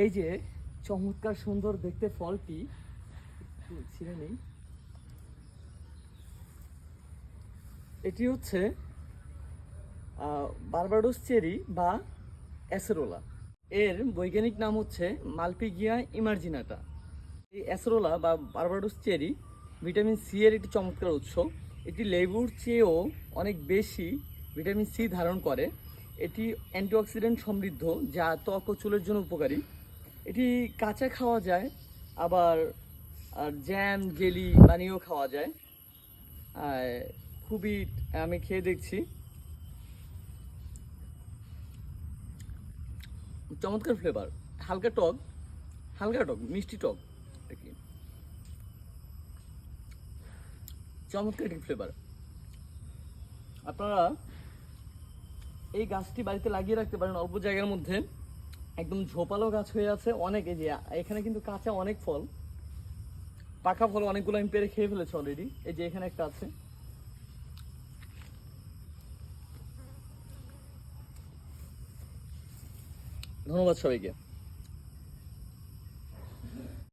এই যে চমৎকার সুন্দর দেখতে ফলটি ছিঁড়ে নেই। এটি হচ্ছে বারবাডোস চেরি বা অ্যাসেরোলা। এর বৈজ্ঞানিক নাম হচ্ছে মালপিগিয়া ইমার্জিনাটা। এই অ্যাসেরোলা বা বারবাডোস চেরি ভিটামিন সি এর একটি চমৎকার উৎস। এটি লেবুর চেয়েও অনেক বেশি ভিটামিন সি ধারণ করে। এটি অ্যান্টিঅক্সিডেন্ট সমৃদ্ধ, যা ত্বক ও চুলের জন্য উপকারী। এটি কাঁচা খাওয়া যায়, আবার জ্যাম জেলি বানিয়েও খাওয়া যায়। খুবই, আমি খেয়ে দেখছি, চমৎকার ফ্লেভার। হালকা টক, হালকা টক, মিষ্টি টক আর কি। চমৎকার একটি ফ্লেভার। আপনারা এই গাছটি বাড়িতে লাগিয়ে রাখতে পারেন অল্প জায়গার মধ্যে। একদম ঝোপালো গাছ হয়ে আছে অনেক। এই যে এখানে কিন্তু কাঁচা অনেক ফল, পাকা ফল অনেকগুলো আমি পেরে খেয়ে ফেলেছি অলরেডি। এই যে এখানে একটা আছে। ধন্যবাদ সবাইকে।